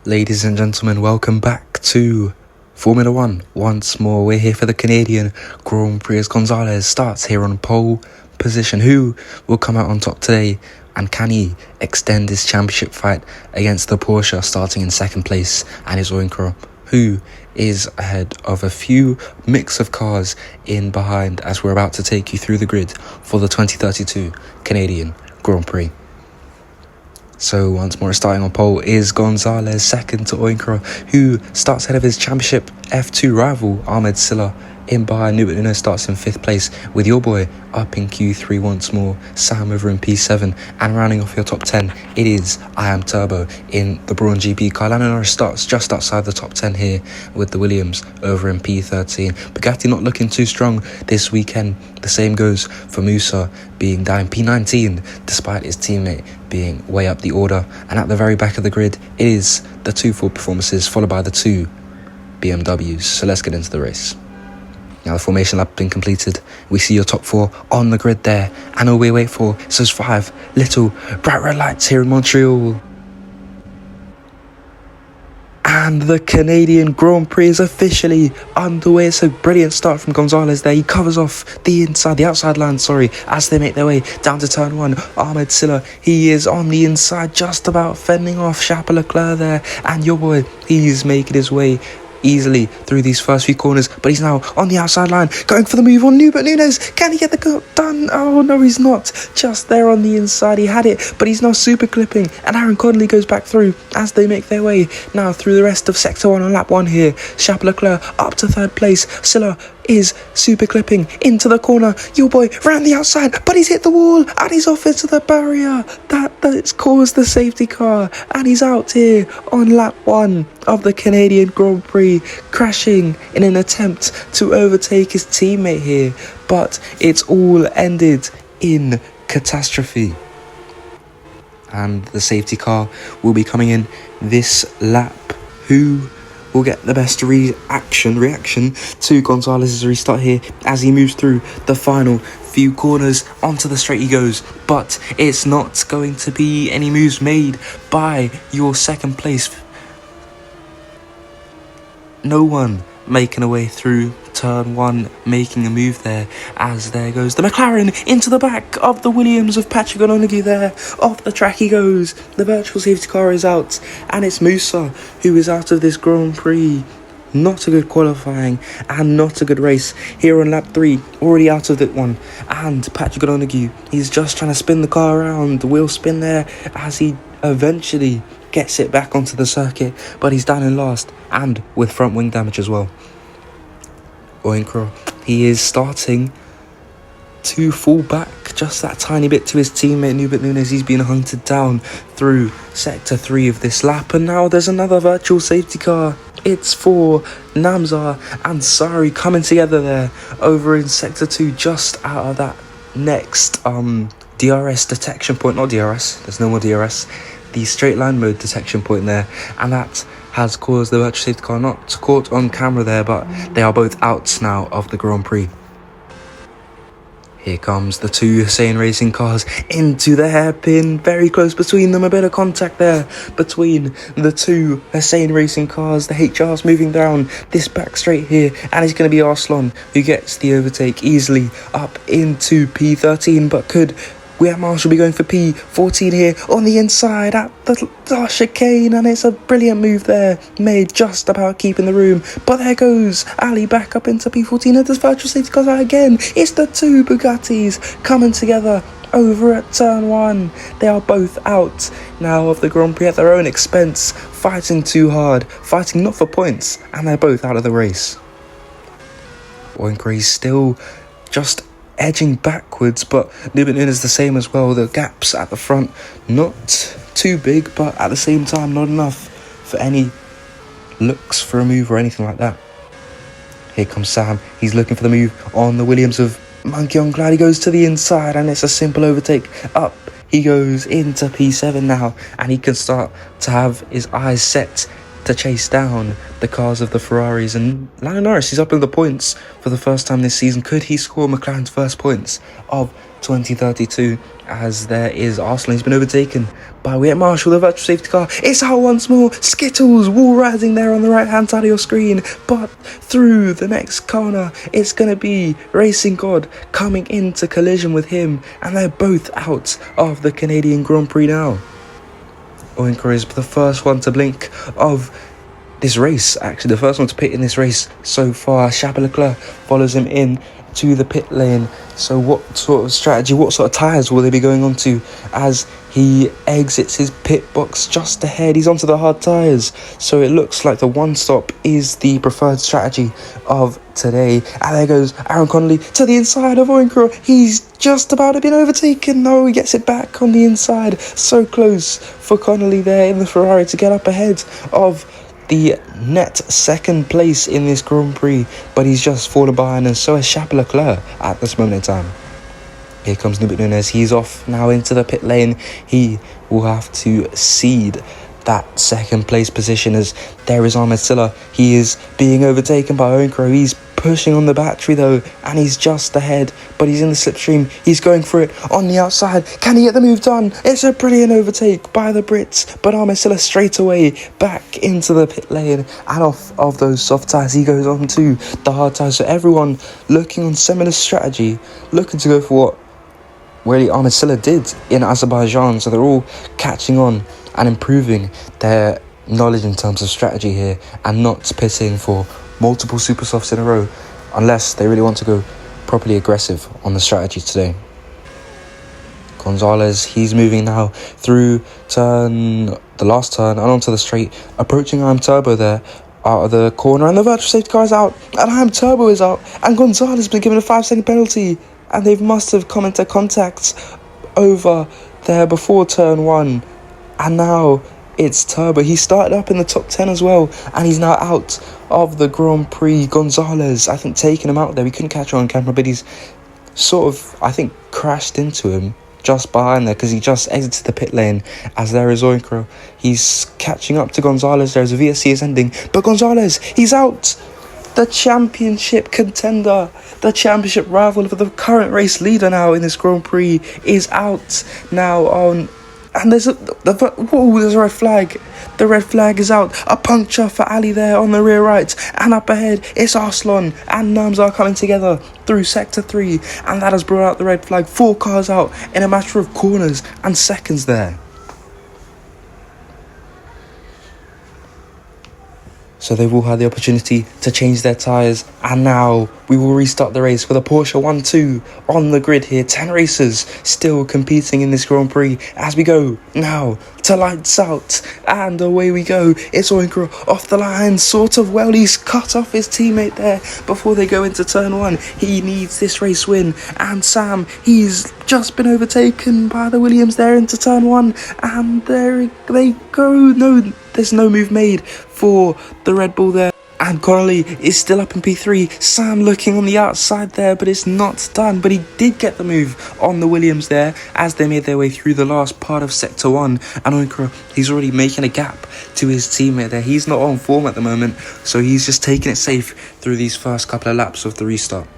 Ladies and gentlemen, welcome back to Formula 1. Once more, we're here for the Canadian Grand Prix as Gonzalez starts here on pole position. Who will come out on top today? And can he extend his championship fight against the Porsche starting in second place? And his Oyinkro, who is ahead of a few mix of cars in behind, as we're about to take you through the grid for the 2032 Canadian Grand Prix. So once more, starting on pole is Gonzalez, second to Oyinkro, who starts ahead of his championship F2 rival Ahmed Silla. In behind, Nuno starts in 5th place with your boy up in Q3 once more, Sam over in P7, and rounding off your top 10, it is I Am Turbo in the Brawn GP car. Lando Norris starts just outside the top 10 here with the Williams over in P13. Bugatti not looking too strong this weekend. The same goes for Musa being down in P19 despite his teammate being way up the order. And at the very back of the grid is the 2 Ford performances followed by the 2 BMWs. So let's get into the race. Now the formation lap been completed. We see your top 4 on the grid there. And all we wait for is those 5 little bright red lights here in Montreal. And the Canadian Grand Prix is officially underway. It's a brilliant start from Gonzalez there. He covers off the outside line, as they make their way down to turn 1. Ahmed Silla, he is on the inside, just about fending off Leclerc there. And your boy, he's making his way easily through these first few corners, but he's now on the outside line, going for the move on Nunes. Can he get the cut done? Oh no, he's not. Just there on the inside, he had it, but he's now super clipping, and Aaron Connolly goes back through as they make their way now through the rest of sector 1 on lap 1 here. Leclerc up to 3rd place. Silla is super clipping into the corner. Your boy round the outside, but he's hit the wall and he's off into the barrier. That's caused the safety car, and he's out here on lap 1 of the Canadian Grand Prix, crashing in an attempt to overtake his teammate here, but it's all ended in catastrophe. And the safety car will be coming in this lap. Who will get the best reaction to Gonzalez's restart here as he moves through the final few corners? Onto the straight he goes, but it's not going to be any moves made by your second place. No one making a way through turn 1, making a move there, as there goes the McLaren into the back of the Williams of Patrick O'Donoghue there. Off the track he goes. The virtual safety car is out, and it's Musa who is out of this Grand Prix. Not a good qualifying and not a good race here on lap 3, already out of that one. And Patrick O'Donoghue, he's just trying to spin the car around, the wheel spin there, as he eventually gets it back onto the circuit, but he's down in last and with front wing damage as well. Oyinkro, he is starting to fall back just that tiny bit to his teammate Nunes. He's been hunted down through sector 3 of this lap, and now there's another virtual safety car. It's for Namzar and Sari coming together there over in sector 2, just out of that next DRS detection point. Not DRS, there's no more DRS. The straight line mode detection point there, and that has caused the virtual safety car not caught on camera there, but they are both out now of the Grand Prix. Here comes the 2 Hussein Racing cars into the hairpin, very close between them, a bit of contact there between the 2 Hussein Racing cars. The HR's moving down this back straight here, and it's going to be Arslan who gets the overtake easily up into P13, but could Wyatt Marshall be going for P14 here on the inside at the chicane, and it's a brilliant move there, made just about keeping the room. But there goes Ali back up into P14, and this virtual safety goes out again. It's the 2 Bugattis coming together over at turn 1. They are both out now of the Grand Prix at their own expense, fighting too hard, fighting not for points, and they're both out of the race. Oyinkro still just edging backwards, but Nunes is the same as well. The gaps at the front not too big, but at the same time not enough for any looks for a move or anything like that. Here comes Sam. He's looking for the move on the Williams of Monkey on Cloud. He goes to the inside, and it's a simple overtake. Up he goes into P7 now, and he can start to have his eyes set to chase down the cars of the Ferraris. And Lando Norris is up in the points for the first time this season. Could he score McLaren's first points of 2032, as there is Arsenal. He's been overtaken by Wyatt Marshall, the virtual safety car. It's out once more. Skittles wall riding there on the right hand side of your screen, but through the next corner it's going to be Racing God coming into collision with him, and they're both out of the Canadian Grand Prix now. Oyinkro is the first one to blink of this race, actually the first one to pit in this race so far. Leclerc follows him in to the pit lane. So what sort of strategy, what sort of tyres will they be going on to as he exits his pit box just ahead? He's onto the hard tyres, so it looks like the one stop is the preferred strategy of today. And there goes Aaron Connolly to the inside of Oyinkro. He's just about to be overtaken. No, he gets it back on the inside. So close for Connolly there in the Ferrari to get up ahead of the net second place in this Grand Prix, but he's just fallen behind, and so is Leclerc at this moment in time. Here comes Nunez. He's off now into the pit lane. He will have to cede that second place position as there is Ahmed Silla. He is being overtaken by Oyinkro. He's pushing on the battery though, and he's just ahead, but he's in the slipstream. He's going for it on the outside. Can he get the move done? It's a brilliant overtake by the Brits, but Ahmed Silla straight away back into the pit lane, and off of those soft tyres he goes on to the hard tyres. So everyone looking on similar strategy, looking to go for what really Ahmed Silla did in Azerbaijan. So they're all catching on and improving their knowledge in terms of strategy here, and not pitting for multiple super softs in a row unless they really want to go properly aggressive on the strategy today. Gonzalez, he's moving now through the last turn and onto the straight, approaching IM Turbo there out of the corner, and the virtual safety car is out, and IM Turbo is out, and Gonzalez has been given a 5-second penalty, and they must have come into contact over there before turn 1, and now it's Turbo. He started up in the top 10 as well, and he's now out of the Grand Prix. Gonzalez, I think, taking him out there. We couldn't catch him on camera, but he's sort of, I think, crashed into him just behind there because he just exited the pit lane as there is Oyinkro. He's catching up to Gonzalez. There's a VSC is ending, but Gonzalez, he's out. The championship contender, the championship rival for the current race leader now in this Grand Prix is out now on. And there's a red flag. The red flag is out. A puncture for Ali there on the rear right. And up ahead, it's Arslan and Nams are coming together through Sector 3. And that has brought out the red flag. 4 cars out in a matter of corners and seconds there. So they've all had the opportunity to change their tyres, and now we will restart the race with a Porsche 1-2 on the grid here. 10 racers still competing in this Grand Prix as we go now to lights out, and away we go. It's Oyinkro off the line, sort of well. He's cut off his teammate there before they go into turn 1. He needs this race win, and Sam, he's just been overtaken by the Williams there into turn 1, and there they go. No, there's no move made for the Red Bull there, and Connolly is still up in P3. Sam looking on the outside there, but it's not done, but he did get the move on the Williams there as they made their way through the last part of Sector 1, and Oyinkro, he's already making a gap to his teammate there. He's not on form at the moment, so he's just taking it safe through these first couple of laps of the restart.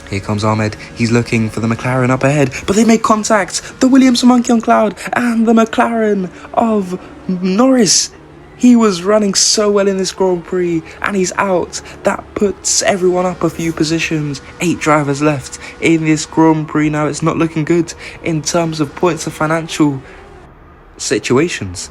Here comes Ahmed. He's looking for the McLaren up ahead, but they make contact. The Williams Monkey on Cloud and the McLaren of Norris. He was running so well in this Grand Prix, and he's out. That puts everyone up a few positions. 8 drivers left in this Grand Prix now. It's not looking good in terms of points of financial situations.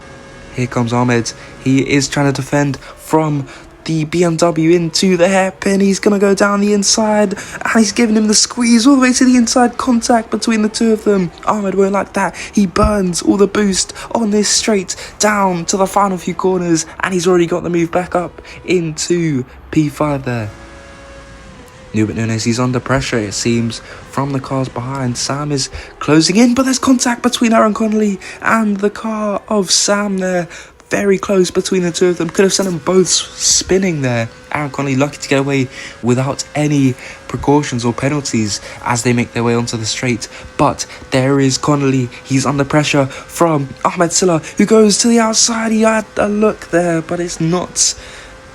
Here comes Ahmed. He is trying to defend from the BMW into the hairpin. He's going to go down the inside, and he's giving him the squeeze all the way to the inside. Contact between the two of them. Ahmed won't like that. He burns all the boost on this straight down to the final few corners, and he's already got the move back up into P5 there. Nunez, he's under pressure, it seems, from the cars behind. Sam is closing in, but there's contact between Aaron Connolly and the car of Sam there. Very close between the two of them. Could have sent them both spinning there. Aaron Connolly lucky to get away without any precautions or penalties as they make their way onto the straight. But there is Connolly. He's under pressure from Ahmed Silla, who goes to the outside. He had a look there, but it's not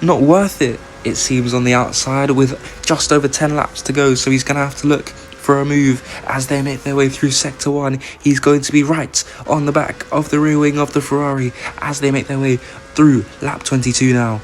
worth it, it seems, on the outside with just over 10 laps to go. So he's going to have to look for for a move as they make their way through Sector 1. He's going to be right on the back of the rear wing of the Ferrari as they make their way through lap 22 now.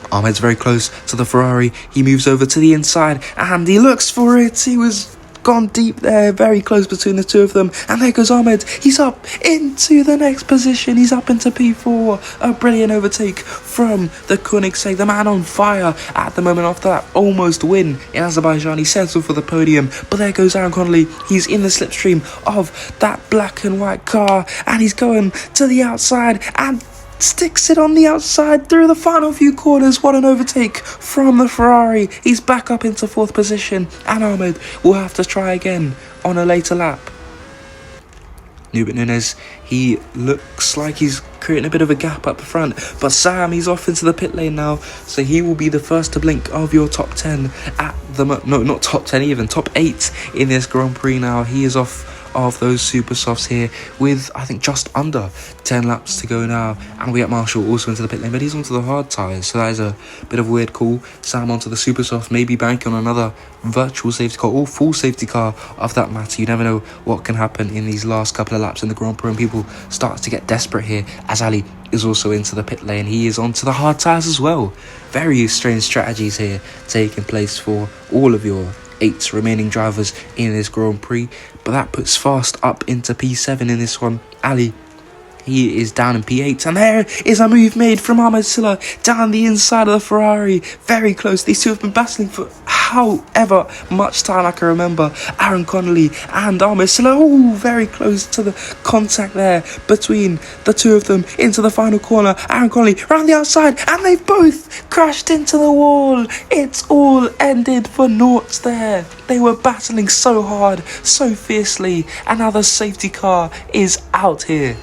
Ahmed's very close to the Ferrari. He moves over to the inside and he looks for it. He was gone deep there, very close between the two of them. And there goes Ahmed. He's up into the next position. He's up into P4. A brilliant overtake from the Koenigsegg, the man on fire at the moment after that almost win in Azerbaijan. He settled for the podium, but there goes Aaron Connolly. He's in the slipstream of that black and white car and he's going to the outside and sticks it on the outside through the final few corners. What an overtake from the Ferrari. He's back up into 4th position and Ahmed will have to try again on a later lap. Nubit Nunes, he looks like he's creating a bit of a gap up front, but Sam, he's off into the pit lane now, so he will be the first to blink of your top 10 at the no, not top 10 even, top 8 in this Grand Prix now. He is off of those super softs here with I think just under 10 laps to go now, and we get Marshall also into the pit lane, but he's onto the hard tyres, so that is a bit of a weird call. Sam onto the super soft, maybe banking on another virtual safety car or full safety car of that matter. You never know what can happen in these last couple of laps in the Grand Prix, and people start to get desperate here as Ali is also into the pit lane. He is onto the hard tyres as well. Very strange strategies here taking place for all of your 8 remaining drivers in this Grand Prix, but that puts Fast up into P7 in this one. Ali, he is down in P8, and there is a move made from Ahmed Silla down the inside of the Ferrari. Very close. These two have been battling for however much time I can remember. Aaron Connolly and Ahmed Silla, oh, very close to the contact there between the two of them into the final corner. Aaron Connolly around the outside, and they've both crashed into the wall. It's all ended for naught there. They were battling so hard, so fiercely, and now the safety car is out here.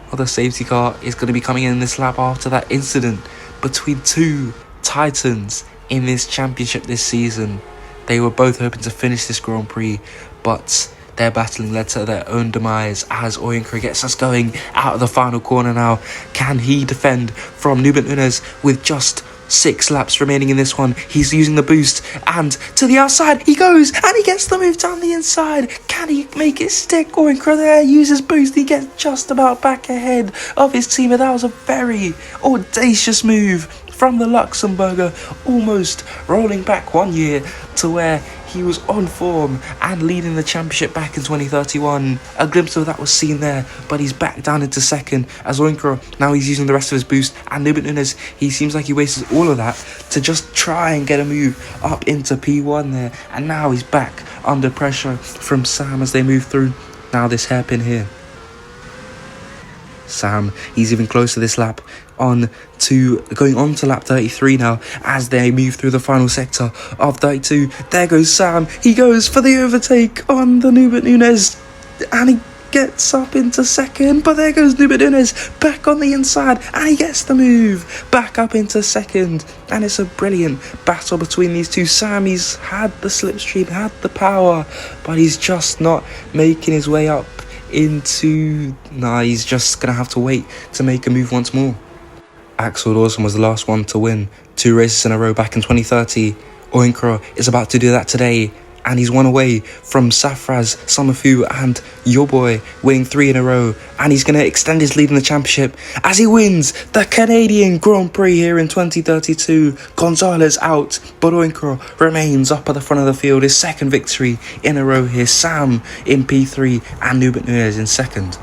Well, the safety car is going to be coming in this lap after that incident between two titans in this championship this season. They were both hoping to finish this Grand Prix, but their battling led to their own demise as Oyinkro gets us going out of the final corner now. Can he defend from Nubit Nunes with just 6 laps remaining in this one? He's using the boost and to the outside he goes and he gets the move down the inside. Can he make it stick? Oyinkro there uses boost. He gets just about back ahead of his team, and that was a very audacious move from the Luxembourger, almost rolling back 1 year to where he was on form and leading the championship back in 2031. A glimpse of that was seen there, but he's back down into 2nd as Oyinkro, now he's using the rest of his boost, and Nubit Nunes, he seems like he wastes all of that to just try and get a move up into P1 there, and now he's back under pressure from Sam as they move through now this hairpin here. Sam, he's even closer this lap going on to lap 33 now as they move through the final sector of 32. There goes Sam. He goes for the overtake on the Nubit Nunes and he gets up into 2nd, but there goes Nubit Nunes back on the inside and he gets the move back up into 2nd, and it's a brilliant battle between these two. Sam, he's had the slipstream, had the power, but he's just not making his way up into... he's just gonna have to wait to make a move once more. Axel Dawson was the last one to win 2 races in a row back in 2030. Oyinkro is about to do that today, and he's 1 away from Safraz, Samafu and your boy winning 3 in a row, and he's going to extend his lead in the championship as he wins the Canadian Grand Prix here in 2032. Gonzalez out, but Oyinkro remains up at the front of the field, his 2nd victory in a row here. Sam in P3 and Nubit Nunes in 2nd.